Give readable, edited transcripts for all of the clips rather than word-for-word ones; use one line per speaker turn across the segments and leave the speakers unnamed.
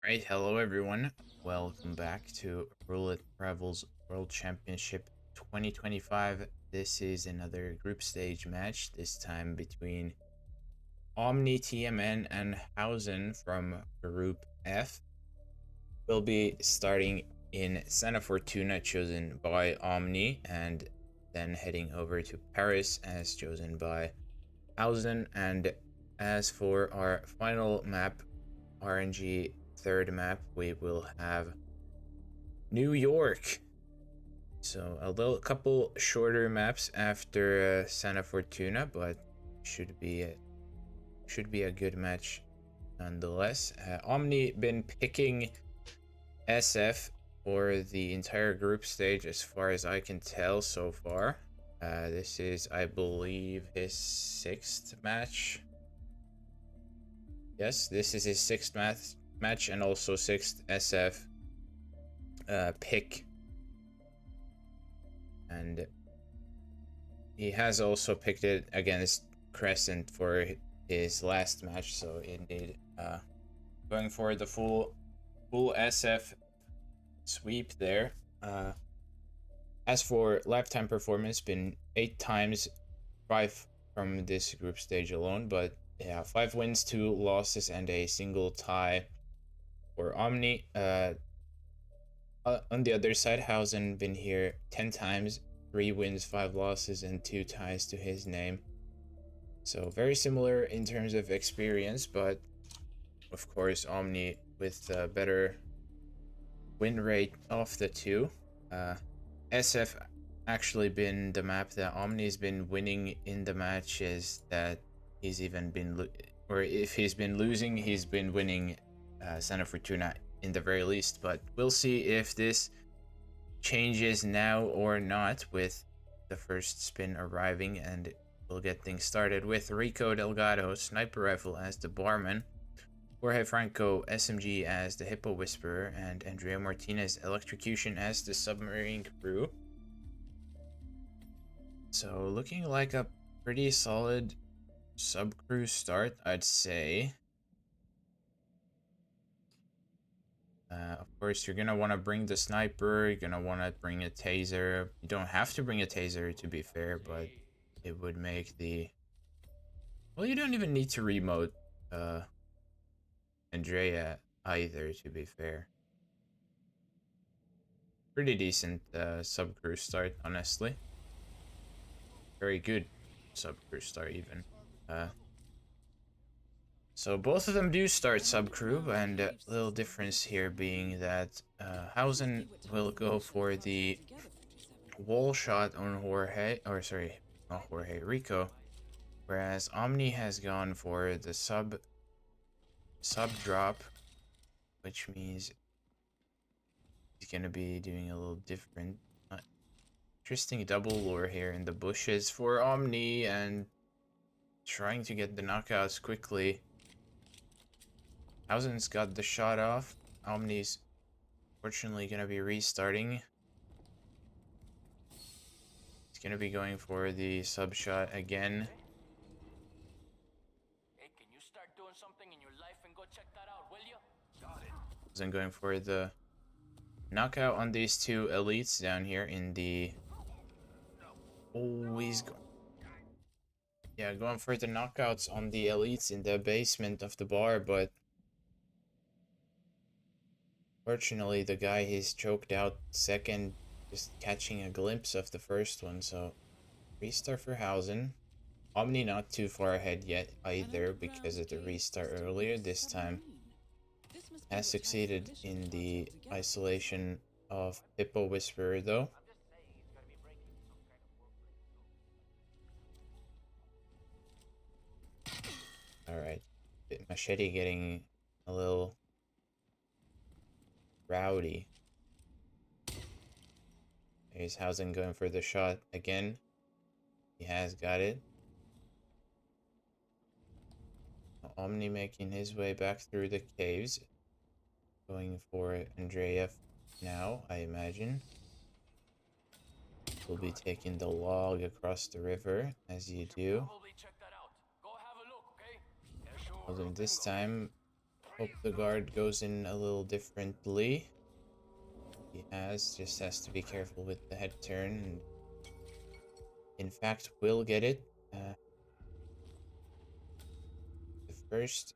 Right, hello everyone. Welcome back to Roulette Rivals World Championship 2025. This is another group stage match, this time between Omni TMN and HOUSEN from Group F. We'll be starting in Santa Fortuna, chosen by Omni, and then heading over to Paris as chosen by HOUSEN. And as for our final map, RNG third map, we will have New York. So a couple shorter maps after Santa Fortuna, but should be a good match nonetheless. Omni been picking SF for the entire group stage as far as I can tell so far. This is, I believe, his sixth match. Yes, this is his sixth match and also sixth SF pick. And he has also picked it against Crescent for his last match, so indeed going for the full SF sweep there. As for lifetime performance, been 8 times, 5 from this group stage alone, but yeah, 5 wins, 2 losses, and a single tie for Omni. On the other side, HOUSEN been here 10 times, 3 wins, 5 losses, and 2 ties to his name. So very similar in terms of experience, but of course Omni with a better win rate of the two. SF actually been the map that Omni's been winning in the matches that he's even been, or if he's been losing, he's been winning Santa Fortuna in the very least. But we'll see if this changes now or not with the first spin arriving, and we'll get things started with Rico Delgado sniper rifle as the barman, Jorge Franco SMG as the hippo whisperer, and Andrea Martinez electrocution as the submarine crew. So looking like a pretty solid sub crew start, I'd say. Of course, you're gonna want to bring the sniper, you're gonna want to bring a taser. You don't have to bring a taser, to be fair, but it would make the... Well, you don't even need to remote Andrea either, to be fair. Pretty decent sub-crew start, honestly. Very good sub-crew start, even. So both of them do start sub-crew, and a little difference here being that HOUSEN will go for the wall shot on Jorge, or sorry, not Jorge, Rico, whereas Omni has gone for the sub drop, which means he's gonna be doing a little different. Interesting double lure here in the bushes for Omni, and trying to get the knockouts quickly. HOUSEN's got the shot off. Omni's fortunately gonna be restarting. He's gonna be going for the sub shot again.
Hey, can you start doing something in your life and go check that out, will you? Got it.
HOUSEN going for the knockout on these two elites down here in the... Oh, he's going... Yeah, going for the knockouts on the elites in the basement of the bar, but fortunately the guy he's choked out second, just catching a glimpse of the first one. So restart for HOUSEN. Omni not too far ahead yet either because of the restart earlier. This time has succeeded in the isolation of Hippo Whisperer though. Alright, Machete getting a little rowdy. Here's HOUSEN going for the shot again. He has got it. Omni making his way back through the caves. Going for Andrea now, I imagine. We'll be taking the log across the river, as you do. Although this time Hope the guard goes in a little differently. He just has to be careful with the head turn. And in fact, will get it. The first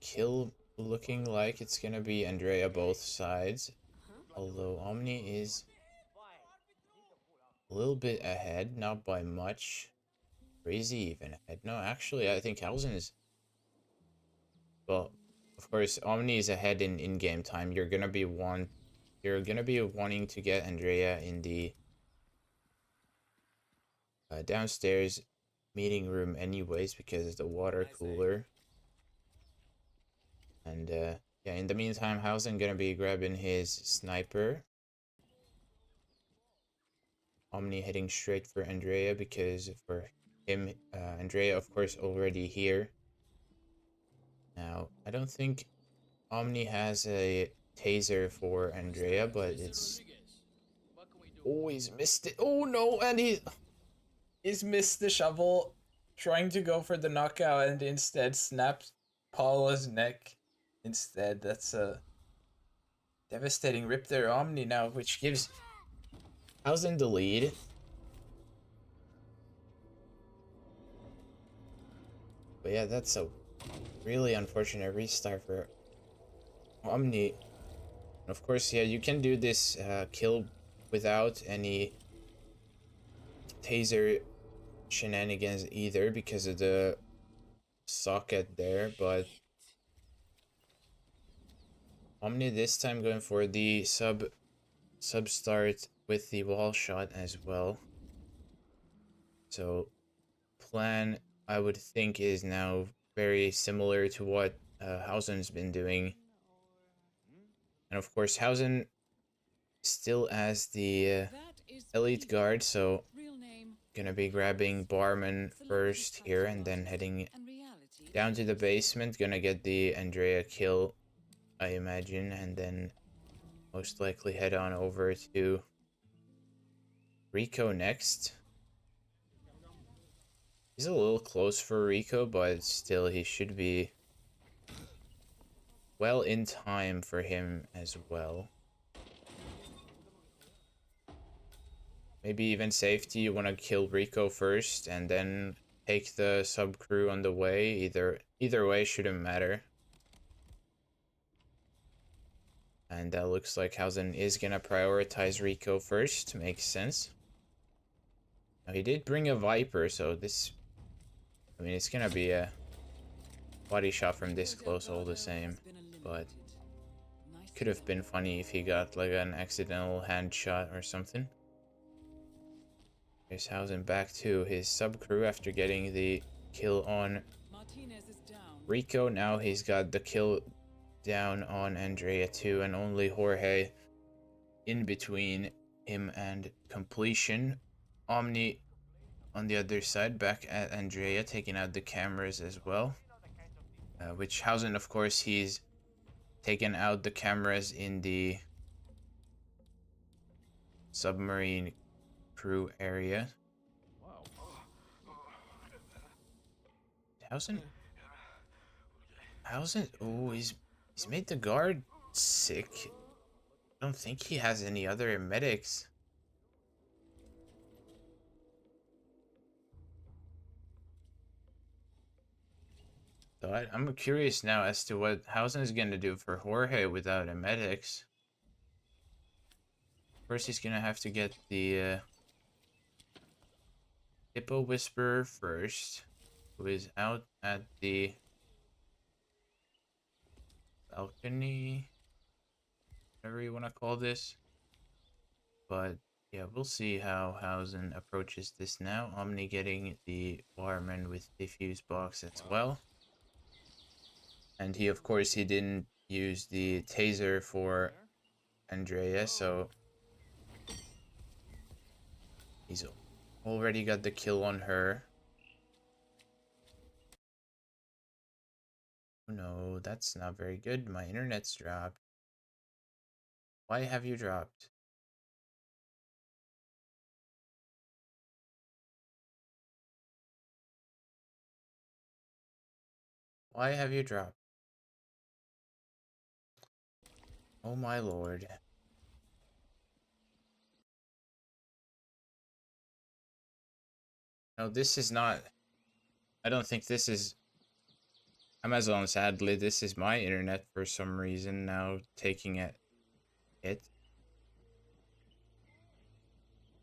kill looking like it's gonna be Andrea both sides. Although Omni is a little bit ahead, not by much. Crazy even ahead. No, actually, I think Hausen is. Well, of course, Omni is ahead in in-game time. You're gonna be wanting to get Andrea in the downstairs meeting room anyways because it's the water cooler. And yeah, in the meantime, Hausen gonna be grabbing his sniper. Omni heading straight for Andrea because for him, Andrea, of course, already here. Now, I don't think Omni has a taser for Andrea, but it's always missed it. Oh no, and he's missed the shovel, trying to go for the knockout and instead snapped Paula's neck. Instead, that's a devastating rip there, Omni now, which gives Hausen the lead. But yeah, that's a really unfortunate restart for Omni. Of course, yeah, you can do this kill without any taser shenanigans either because of the socket there, but Omni this time going for the sub start with the wall shot as well. So plan I would think is now very similar to what Hausen's been doing. And of course Hausen still as the elite guard, so gonna be grabbing Barman first here and then heading down to the basement, gonna get the Andrea kill, I imagine, and then most likely head on over to Rico next. He's a little close for Rico, but still he should be well in time for him as well. Maybe even safety, you want to kill Rico first and then take the sub crew on the way. Either way shouldn't matter. And that looks like Hausen is gonna prioritize Rico first. Makes sense. Now, he did bring a Viper, so this... I mean, it's gonna be a body shot from this close all the same. But could have been funny if he got like an accidental hand shot or something. Here's Hausen back to his sub crew after getting the kill on Rico. Now he's got the kill down on Andrea too, and only Jorge in between him and completion. Omni on the other side, back at Andrea, taking out the cameras as well. Which Hausen, of course, he's taken out the cameras in the submarine crew area. Hausen, oh, he's made the guard sick. I don't think he has any other medics. So I'm curious now as to what Hausen is going to do for Jorge without a medics. First, he's going to have to get the Hippo Whisperer first, who is out at the balcony, whatever you want to call this. But yeah, we'll see how Hausen approaches this now. Omni getting the Barman with the fuse box as well. And he, of course, he didn't use the taser for Andrea, so he's already got the kill on her. Oh no, that's not very good. My internet's dropped. Why have you dropped? Why have you dropped? Oh my lord. No, this is not... I don't think this is Amazon, sadly. This is my internet for some reason now taking it.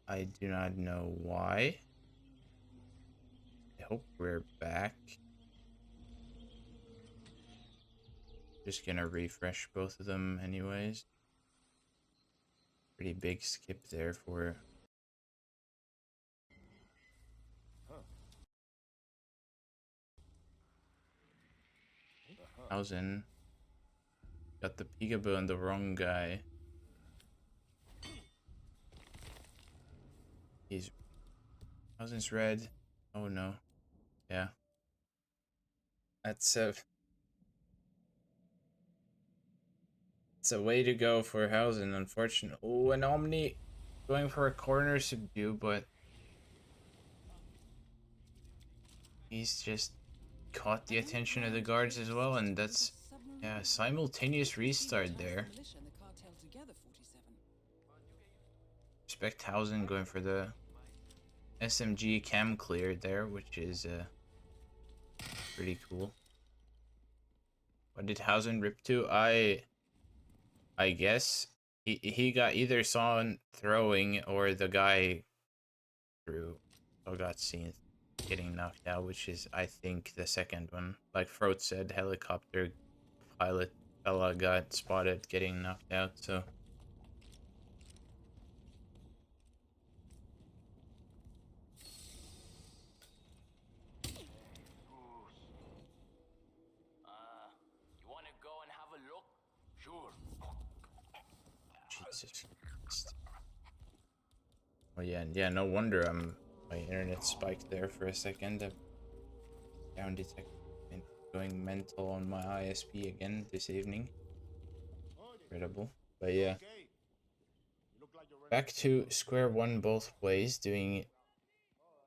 I do not know why. I hope we're back. Just gonna refresh both of them anyways. Pretty big skip there for HOUSEN. Got the peekaboo on the wrong guy. He's HOUSEN's red. Oh no. Yeah. That's it's a way to go for HOUSEN, unfortunately. Oh, and Omni going for a corner subdue, but he's just caught the attention of the guards as well, and that's, yeah, simultaneous restart there. Respect HOUSEN going for the SMG cam clear there, which is pretty cool. What did HOUSEN rip to? I guess he got either saw throwing or the guy threw or got seen getting knocked out, which is I think the second one. Like Froth said, helicopter pilot fella got spotted getting knocked out, so
You wanna go and have a look? Sure.
Jesus Christ. Oh yeah, no wonder my internet spiked there for a second. The down detect been going mental on my ISP again this evening. Incredible. But yeah. Back to square one both ways, doing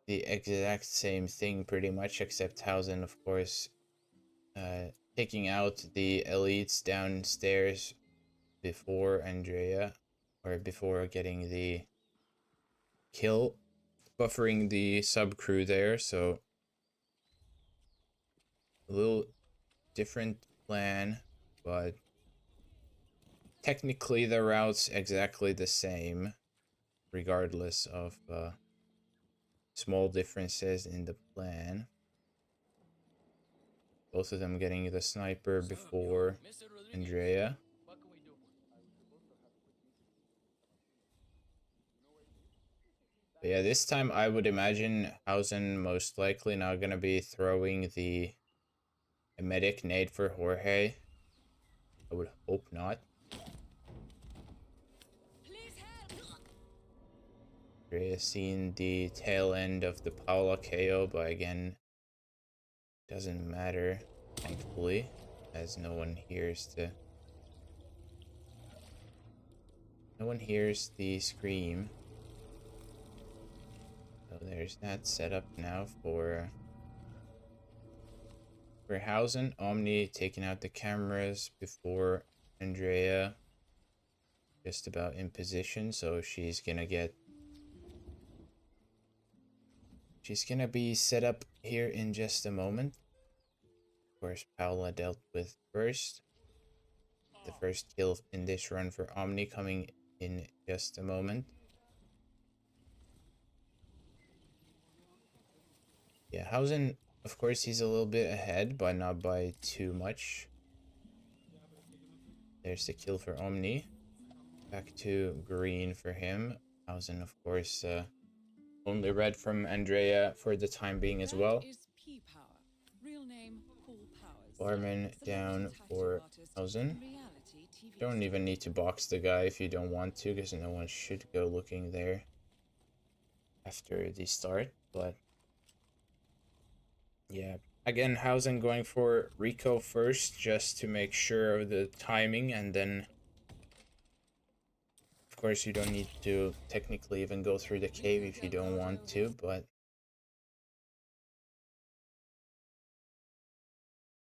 the exact same thing pretty much, except HOUSEN, of course, taking out the elites downstairs before Andrea, or before getting the kill, buffering the sub crew there, so a little different plan, but technically the route's exactly the same, regardless of small differences in the plan. Both of them getting the sniper before Andrea.
What can we do for you?
But yeah, this time I would imagine HOUSEN most likely not gonna be throwing the emetic nade for Jorge. I would hope not. Andrea seen the tail end of the Paula KO, but again, doesn't matter, thankfully, as no one hears the scream. So there's that set up now for HOUSEN. Omni taking out the cameras before Andrea, just about in position, so she's gonna be set up here in just a moment. Of course, Paula dealt with first. The first kill in this run for Omni coming in just a moment. Yeah, HOUSEN, of course, he's a little bit ahead, but not by too much. There's the kill for Omni. Back to green for him. HOUSEN, of course, only red from Andrea for the time being as well. Barman down for HOUSEN. Don't even need to box the guy if you don't want to, because no one should go looking there after the start, but yeah. Again, HOUSEN going for Rico first, just to make sure of the timing, and then of course you don't need to technically even go through the cave if you don't want to, but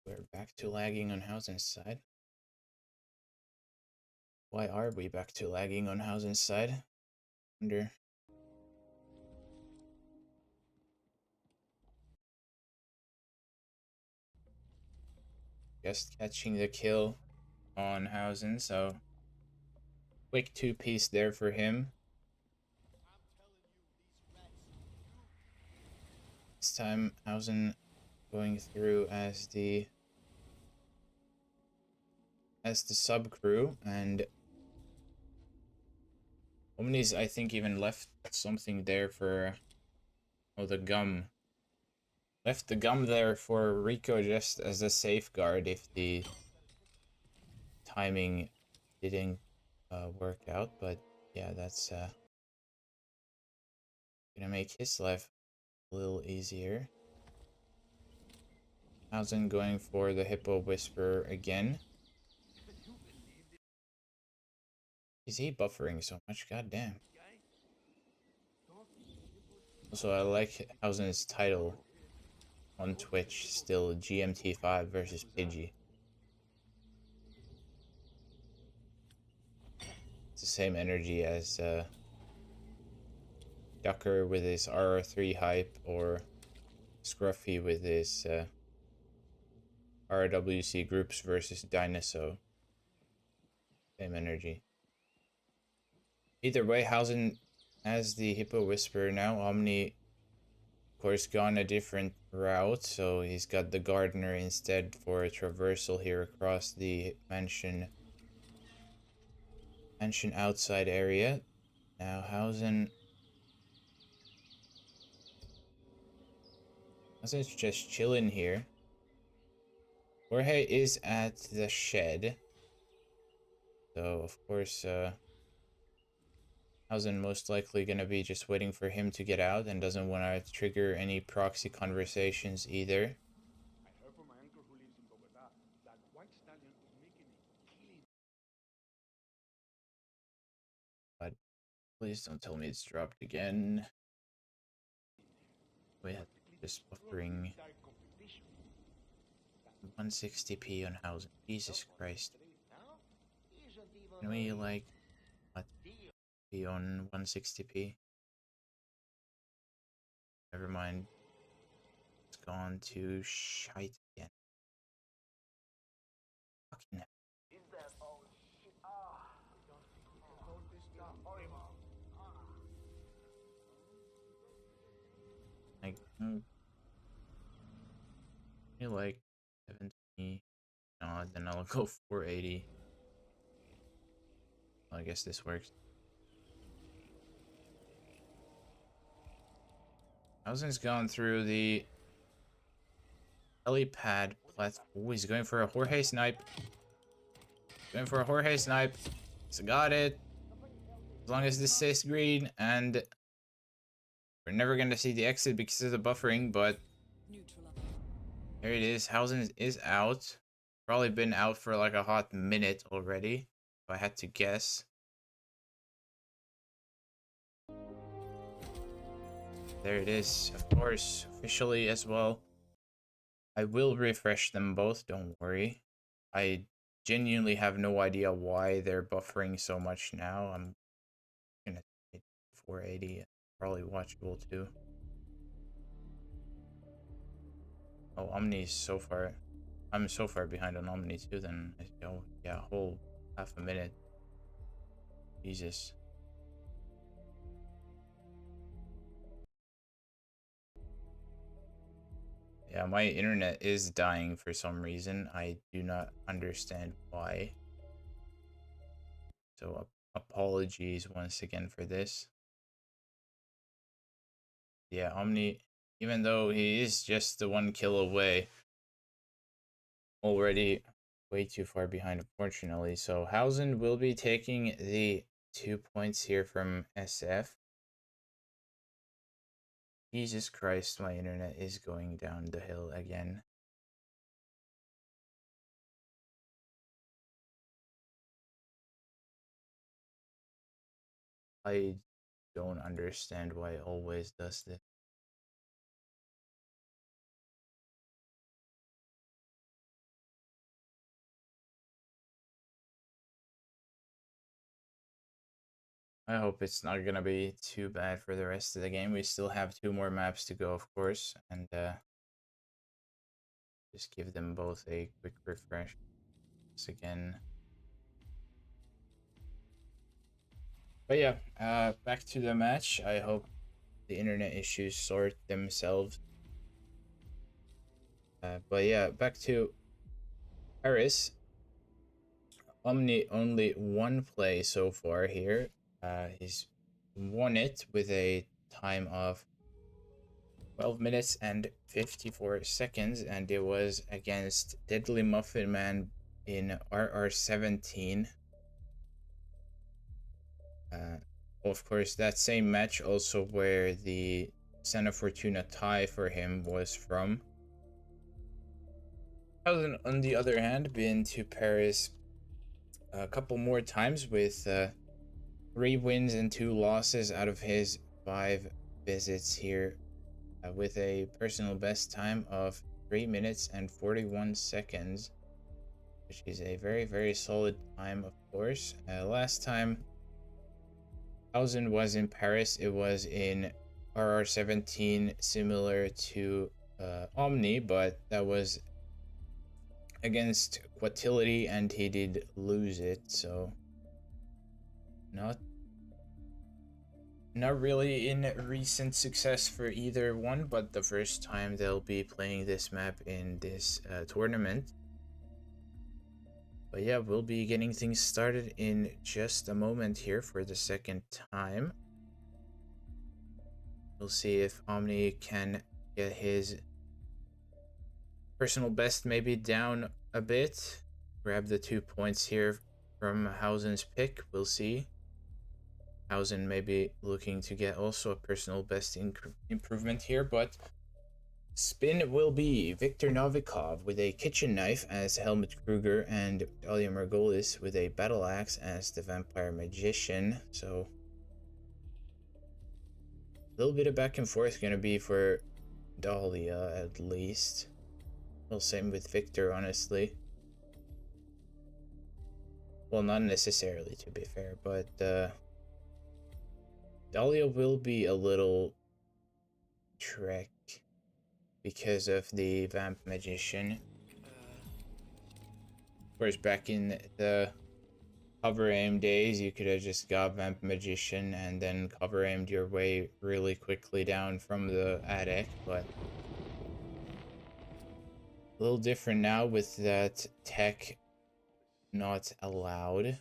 we're back to lagging on HOUSEN's side. Why are we back to lagging on Housen's side? Wonder. Just catching the kill on Housen, so quick two-piece there for him. This time Housen going through as the sub crew, and Omni's I think even left something there for the gum. Left the gum there for Rico just as a safeguard if the timing didn't work out, but yeah, that's gonna make his life a little easier. Housen going for the Hippo Whisperer again. Is he buffering so much? God damn. Also, I like Housen's title on Twitch, still GMT5 versus Pidgey. It's the same energy as Ducker with his RR3 hype, or Scruffy with his RRWC groups versus Dinosaur. Same energy. Either way, Housen as the Hippo Whisperer now. Omni, of course, gone a different route, so he's got the Gardener instead for a traversal here across the mansion outside area. Now Housen's just chilling here. Jorge is at the shed, so of course Housen most likely gonna be just waiting for him to get out and doesn't want to trigger any proxy conversations either.
I heard from my uncle who lives in Bogota that White Stallion is making a killing.
But please don't tell me it's dropped again. We have just buffering 160p on Housen. Jesus Christ. Can we like what be on 160p? Never mind. It's gone to shite again. Fucking hell. Like, maybe like 720. No, then I'll go 480. Well, I guess this works. Housen's gone through the helipad platform. Oh, he's going for a Jorge snipe. Going for a Jorge snipe. He's got it. As long as this stays green, and we're never going to see the exit because of the buffering, but there it is. Housen is out. Probably been out for like a hot minute already, if I had to guess. There it is, of course, officially as well. I will refresh them both, don't worry. I genuinely have no idea why they're buffering so much now. I'm gonna say 480, probably watchable too. Oh, Omni's so far. I'm so far behind on Omni too, then, oh, yeah, a whole half a minute. Jesus. Yeah, my internet is dying for some reason. I do not understand why. So apologies once again for this. Yeah, Omni, even though he is just the 1 kill away, already way too far behind, unfortunately. So Housen will be taking the 2 points here from SF. Jesus Christ, my internet is going down the hill again. I don't understand why it always does this. I hope it's not gonna be too bad for the rest of the game. We still have 2 more maps to go, of course, and just give them both a quick refresh. Once again. But yeah, back to the match. I hope the internet issues sort themselves. But yeah, back to Paris. Omni only one play so far here. He's won it with a time of 12 minutes and 54 seconds, and it was against Deadly Muffin Man in RR17. Of course, that same match also where the Santa Fortuna tie for him was from. HOUSEN, on the other hand, been to Paris a couple more times with 3 wins and 2 losses out of his 5 visits here, with a personal best time of 3 minutes and 41 seconds, which is a very, very solid time, of course. Last time HOUSEN was in Paris, it was in RR17, similar to Omni, but that was against Quatility, and he did lose it, so not really in recent success for either one, but the first time they'll be playing this map in this tournament. But yeah, we'll be getting things started in just a moment here for the second time. We'll see if Omni can get his personal best maybe down a bit. Grab the 2 points here from HOUSEN's pick. We'll see. HOUSEN maybe looking to get also a personal best improvement here, but spin will be Viktor Novikov with a kitchen knife as Helmut Kruger and Dahlia Margolis with a battle axe as the vampire magician. So a little bit of back and forth gonna be for Dahlia at least. Well, same with Victor, honestly. Well, not necessarily, to be fair, but Dahlia will be a little trick because of the Vamp Magician. Of course, back in the cover aim days, you could have just got Vamp Magician and then cover aimed your way really quickly down from the attic, but a little different now with that tech not allowed.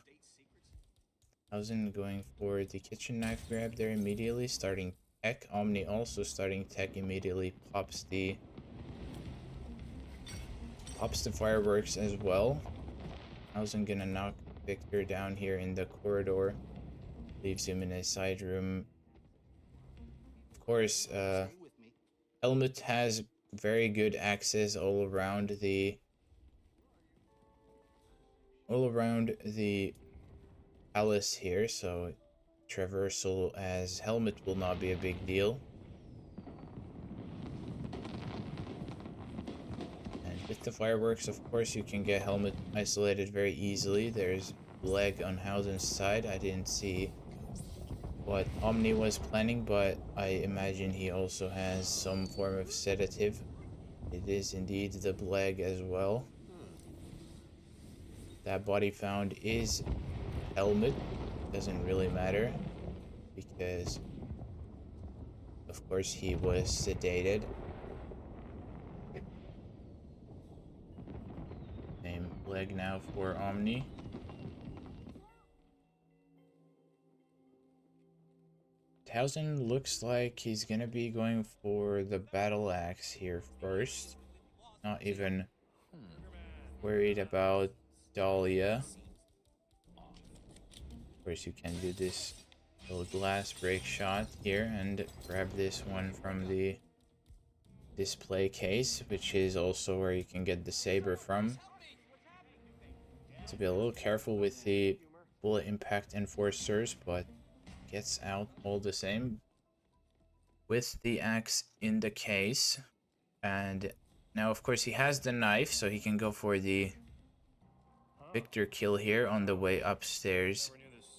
HOUSEN going for the kitchen knife grab there immediately, starting tech. Omni also starting tech immediately, pops the fireworks as well. HOUSEN gonna knock Victor down here in the corridor, leaves him in a side room. Of course, Helmut has very good access all around the palace here, so traversal as Helmut will not be a big deal. And with the fireworks, of course, you can get Helmut isolated very easily. There's leg on HOUSEN's side. I didn't see what Omni was planning, but I imagine he also has some form of sedative. It is indeed the Bleg as well. That body found is Helmut. Doesn't really matter because of course he was sedated. Same leg now for Omni. HOUSEN looks like he's gonna be going for the battle axe here first. Not even worried about Dahlia. Of course, you can do this little glass break shot here and grab this one from the display case, which is also where you can get the saber from. To be a little careful with the bullet impact enforcers, but gets out all the same with the axe in the case. And now, of course, he has the knife, so he can go for the Victor kill here on the way upstairs.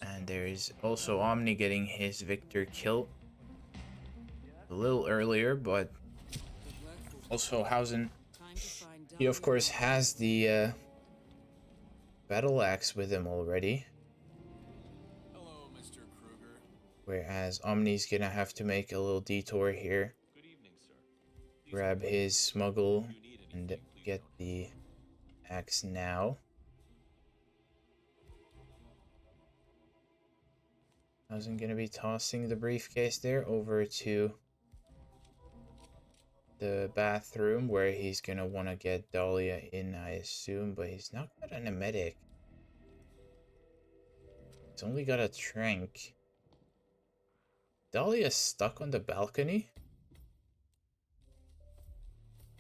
And there is also Omni getting his Victor kill a little earlier, but also Hausen. He of course has the battle axe with him already.
Hello, Mr. Kruger.
Whereas Omni's gonna have to make a little detour here.
Good evening, sir.
Grab his smuggle and get the axe now. I wasn't gonna be tossing the briefcase there over to the bathroom where he's gonna want to get Dahlia in, I assume, but he's not got an emetic. He's only got a trank. Dahlia's stuck on the balcony?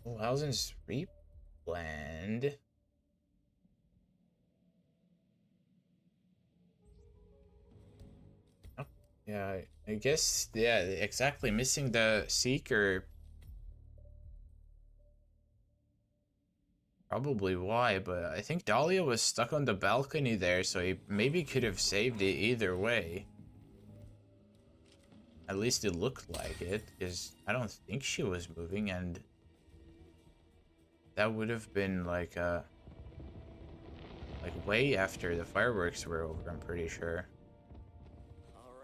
Oh, Hausen's replaned. Oh, yeah, I guess, yeah, exactly. Missing the Seeker. Probably why, but I think Dahlia was stuck on the balcony there, so he maybe could have saved it either way. At least it looked like it, because I don't think she was moving, and that would have been like way after the fireworks were over, I'm pretty sure.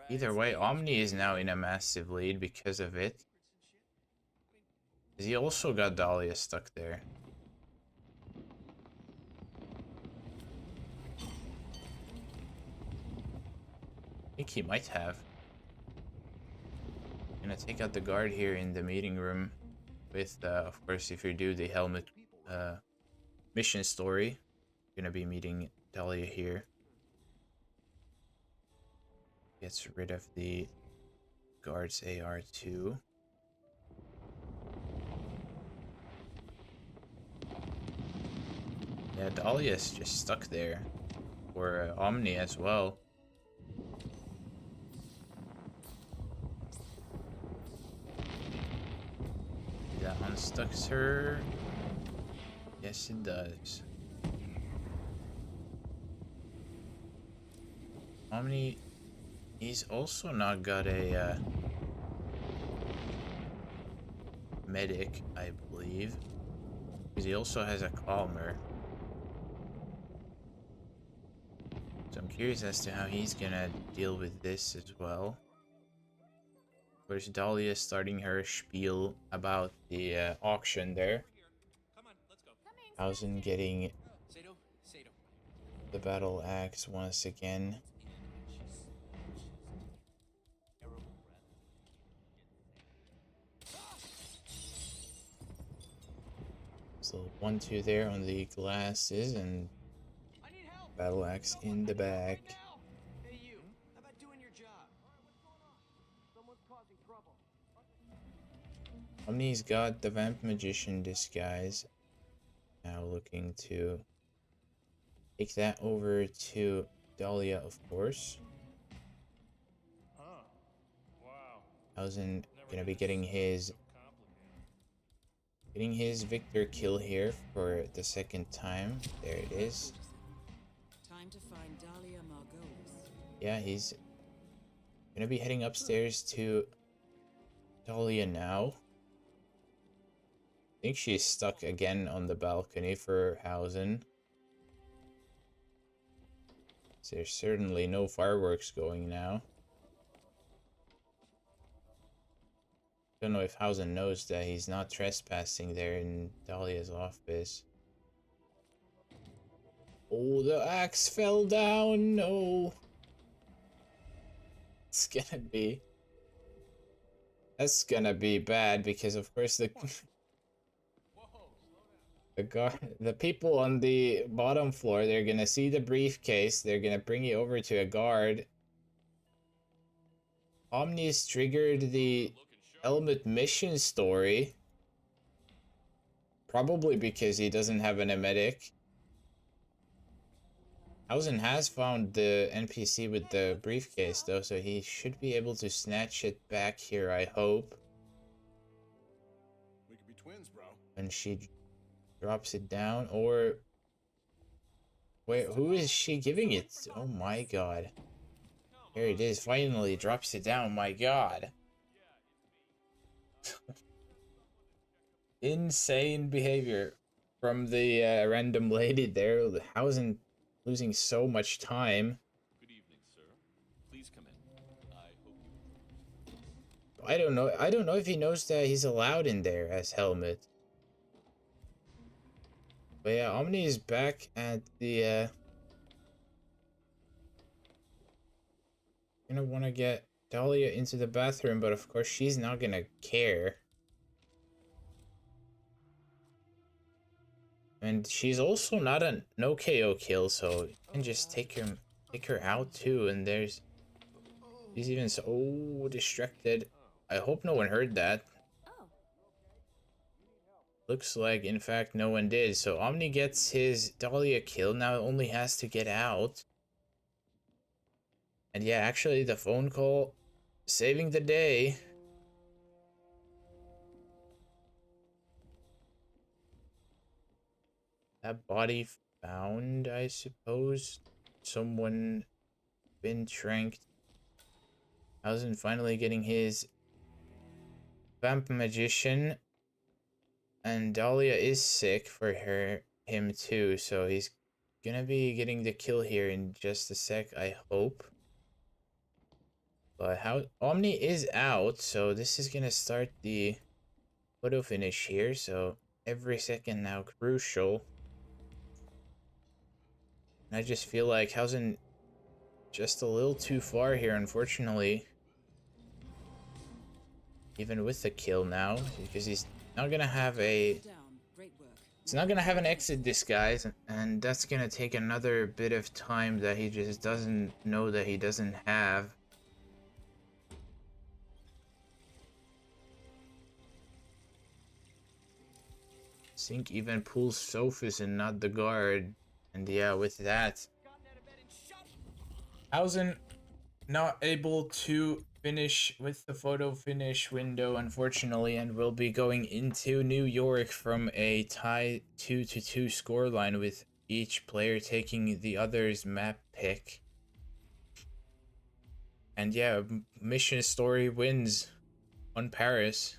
Either way, Omni is now in a massive lead because of it. He also got Dahlia stuck there. I think he might have. Gonna take out the guard here in the meeting room with, of course, if you do the helmet mission story, you're gonna be meeting Dahlia here. Gets rid of the guard's AR2. Yeah, Dahlia's just stuck there. Or Omni as well. That unstucks her. Yes, it does. Omni, he's also not got a medic, I believe. Because he also has a calmer. So I'm curious as to how he's gonna deal with this as well. Of course, Dahlia starting her spiel about the auction there. Hausen getting the battle axe once again. So 1-2 there on the glasses and battle axe in the back.
Hey you, how about doing your job? What's going on? Someone's causing trouble.
Omni's got the Vamp Magician disguise. Now looking to take that over to Dahlia, of course. Hausen gonna be getting his Victor kill here for the second time. There it is.
Time to find Dahlia Margolis.
Yeah, he's gonna be heading upstairs to Dahlia now. I think she's stuck again on the balcony for Hausen. So there's certainly no fireworks going now. Don't know if Hausen knows that he's not trespassing there in Dahlia's office. Oh, the axe fell down. No. It's gonna be... That's gonna be bad because, of course, the people on the bottom floor, they're gonna see the briefcase. They're gonna bring you over to a guard. Omni's triggered the helmet mission story. Probably because he doesn't have an emetic. Hausen has found the NPC with the briefcase though, so he should be able to snatch it back here, I hope.
We could be twins, bro.
When she drops it down, or... Wait, who is she giving it to? Oh my god. There it is. Finally drops it down. My God. Insane behavior from the random lady there. Hausen losing so much time.
Good evening, sir. Please come in. I hope you enjoy.
I don't know. I don't know if he knows that he's allowed in there as Helmet. But yeah, Omni is back at the gonna wanna get Dahlia into the bathroom, but of course she's not gonna care. And she's also not a no KO kill, so you can just take her out too. And she's even so distracted. I hope no one heard that. Looks like in fact no one did. So Omni gets his Dahlia kill, now only has to get out. And yeah, actually the phone call saving the day. That body found, I suppose. Someone been tranked. Hausen finally getting his Vamp Magician. And Dahlia is sick for him too, so he's gonna be getting the kill here in just a sec, I hope. But how Omni is out, so this is gonna start the photo finish here, so every second now crucial. And I just feel like Hausen just a little too far here, unfortunately. Even with the kill now, because he's not gonna have a... He's not gonna have an exit disguise, and that's gonna take another bit of time that he just doesn't know that he doesn't have. Sink even pulls sofas and not the guard. And yeah, with that, Hausen not able to finish with the photo finish window, unfortunately, and will be going into New York from a tie 2-2 scoreline with each player taking the other's map pick. And yeah, mission story wins on Paris.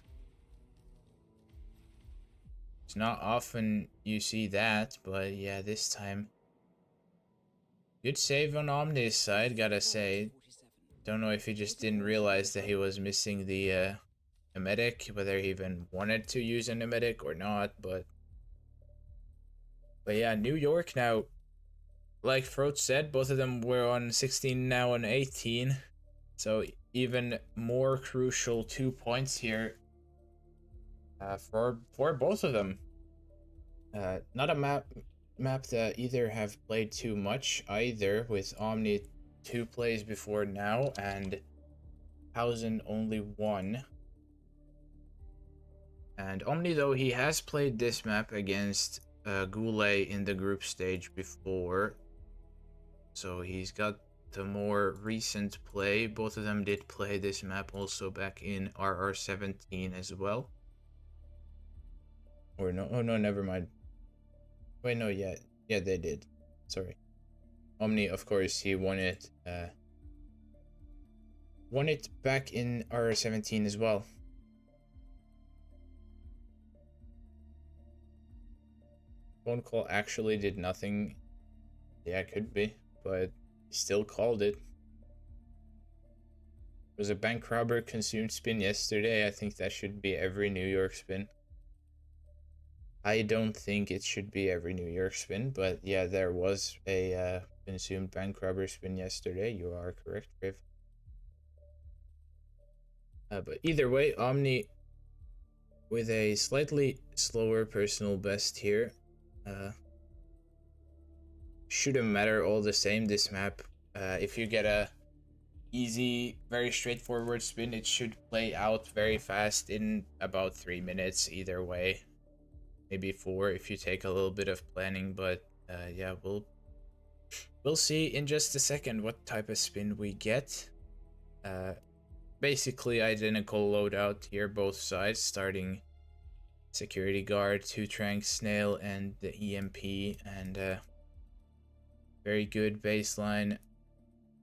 It's not often you see that, but yeah, this time. Good save on Omni's side, gotta say. Don't know if he just didn't realize that he was missing the emetic, whether he even wanted to use an emetic or not, but yeah, New York now, like Froth said, both of them were on 16, now on 18, so even more crucial 2 points here for both of them. Not a map that either have played too much either, with Omni 2 plays before now and Hausen only 1. And Omni, though, he has played this map against Goulet in the group stage before, so he's got the more recent play. Both of them did play this map also back in RR17 as well. Or no, oh no, never mind. Wait, no, yeah, they did. Sorry. Omni, of course, he won it back in RR17 as well. Phone call actually did nothing. Yeah, it could be, but he still called it. It was a bank robber consumed spin yesterday. I think that should be every New York spin. I don't think it should be every New York spin, but yeah, there was a consumed bank robber spin yesterday. You are correct, Riv. But either way, Omni with a slightly slower personal best here. Shouldn't matter all the same, this map. If you get a easy, very straightforward spin, it should play out very fast in about 3 minutes either way. Maybe 4 if you take a little bit of planning, but yeah, we'll see in just a second what type of spin we get. Basically identical loadout here, both sides, starting security guard, 2 trank snail, and the EMP, and very good baseline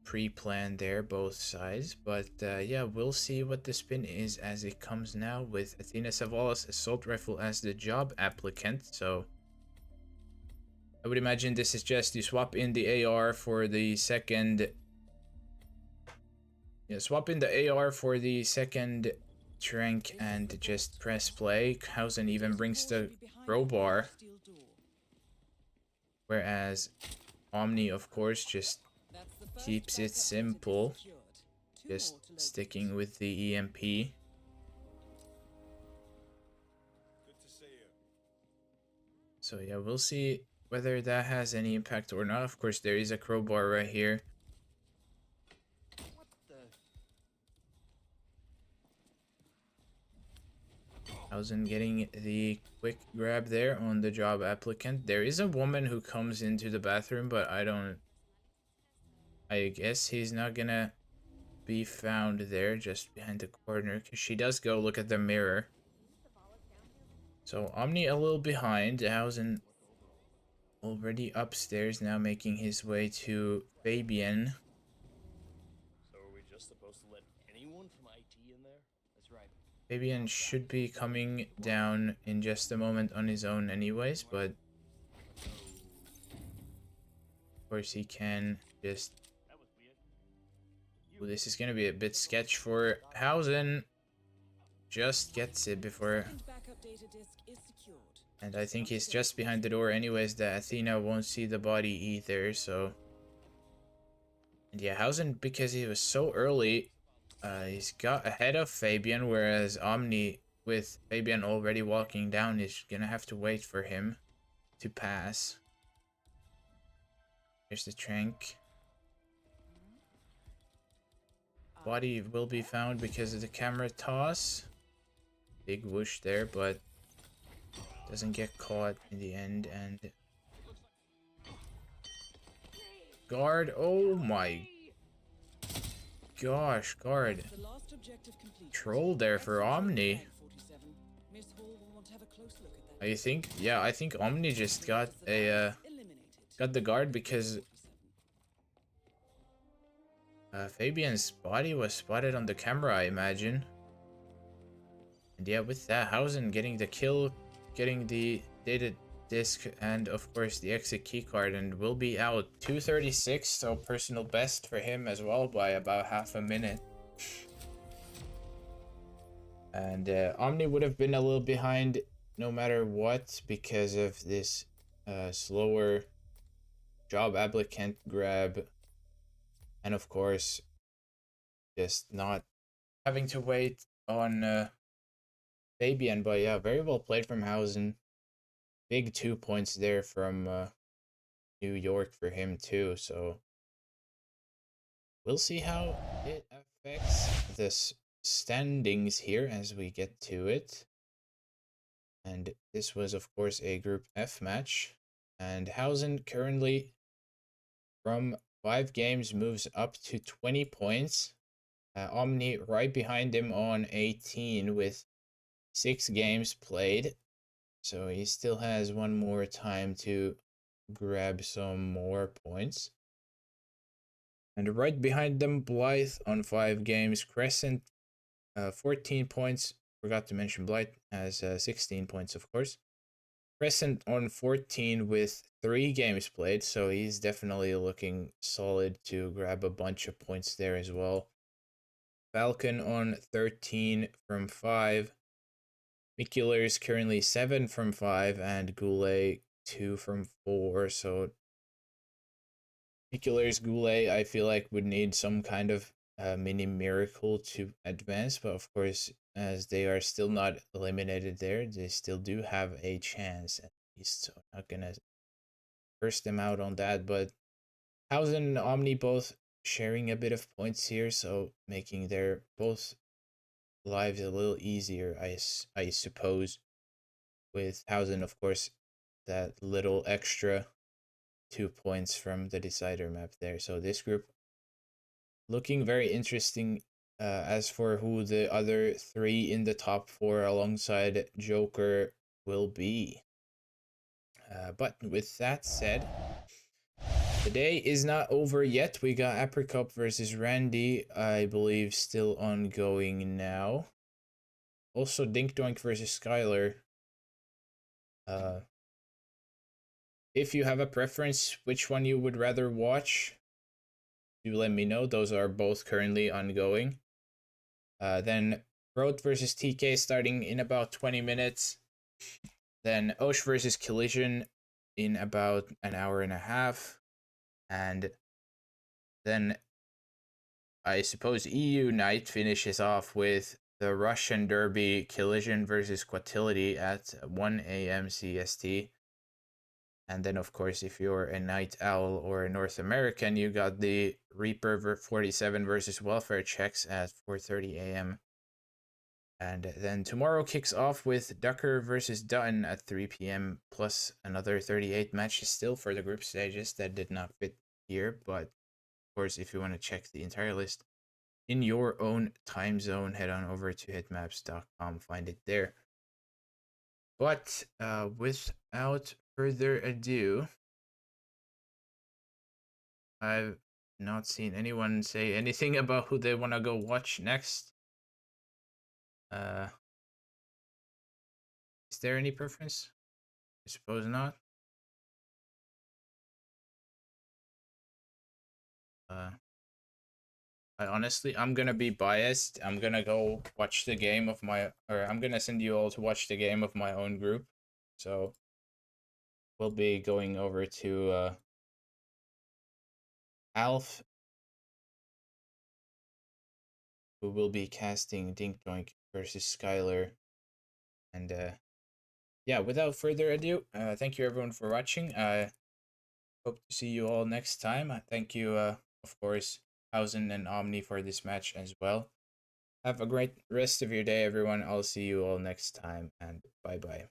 pre-planned there, both sides. But yeah, we'll see what the spin is as it comes now with Athena Savala's assault rifle as the job applicant. So I would imagine this is just you swap in the AR for the second. Yeah, swap in the AR for the second trank and just press play. Housen even brings the crowbar, whereas Omni, of course, just keeps it simple, just sticking with the EMP. So yeah, we'll see whether that has any impact or not. Of course, there is a crowbar right here. Housen getting the quick grab there on the job applicant. There is a woman who comes into the bathroom, but I guess he's not gonna be found there just behind the corner because she does go look at the mirror. So Omni a little behind. Housen already upstairs now, making his way to Fabian.
So are we just supposed to let anyone from IT in there?
That's right.
Fabian should be coming down in just a moment on his own anyways, but of course he can just...
That was weird.
Ooh, this is gonna be a bit sketch for Housen. Just gets it before... And I think he's just behind the door anyways, that Athena won't see the body either, so... And yeah, Housen, because he was so early, he's got ahead of Fabian, whereas Omni, with Fabian already walking down, is gonna have to wait for him to pass. Here's the trank. Body will be found because of the camera toss. Big whoosh there, but doesn't get caught in the end. And guard, oh my gosh, guard. Troll there for Omni. I think, yeah, I think Omni just got a got the guard because Fabian's body was spotted on the camera, I imagine. And yeah, with that, Housen getting the kill, getting the data disc, and of course the exit keycard, and will be out 2:36, so personal best for him as well by about half a minute. And Omni would have been a little behind no matter what because of this slower job applicant grab, and of course just not having to wait on Fabian. But yeah, very well played from Housen. Big 2 points there from New York for him too, so we'll see how it affects the standings here as we get to it. And this was of course a Group F match, and Housen currently from 5 games moves up to 20 points. Omni right behind him on 18 with 6 games played. So he still has one more time to grab some more points. And right behind them, Blythe on 5 games. Crescent, 14 points. Forgot to mention Blythe has 16 points, of course. Crescent on 14 with 3 games played, so he's definitely looking solid to grab a bunch of points there as well. Falcon on 13 from 5. Micular is currently 7 from 5, and Goulet 2 from 4. So Micular's Goulet, I feel like, would need some kind of mini miracle to advance, but of course, as they are still not eliminated there, they still do have a chance at least. So I'm not gonna curse them out on that, but Housen and Omni both sharing a bit of points here, so making their both lives a little easier, I suppose. With Housen, of course, that little extra 2 points from the decider map there. So this group looking very interesting. As for who the other 3 in the top 4 alongside Joker will be. But with that said, The day is not over yet. We got Apricot versus Randy, I believe, still ongoing now. Also, Dink Doink versus Skylar. If you have a preference, which one you would rather watch, do let me know. Those are both currently ongoing. Then Road versus TK starting in about 20 minutes. Then Osh versus Collision in about an hour and a half. And then I suppose EU night finishes off with the Russian Derby Collision versus Quatility at 1 a.m. CST. And then, of course, if you're a Night Owl or a North American, you got the Reaper 47 versus Welfare Checks at 4:30 a.m. And then tomorrow kicks off with Ducker versus Dutton at 3 p.m. plus another 38 matches still for the group stages that did not fit here. But, of course, if you want to check the entire list in your own time zone, head on over to hitmaps.com, find it there. But without further ado, I've not seen anyone say anything about who they want to go watch next. Is there any preference? I suppose not. I'm gonna be biased. I'm gonna go watch the game of my, or I'm gonna send you all to watch the game of my own group. So we'll be going over to Alf, who will be casting Dink Doink versus Skylar. And yeah, without further ado, thank you everyone for watching. I hope to see you all next time. Thank you, of course, HOUSEN and Omni for this match as well. Have a great rest of your day, everyone. I'll see you all next time, and bye-bye.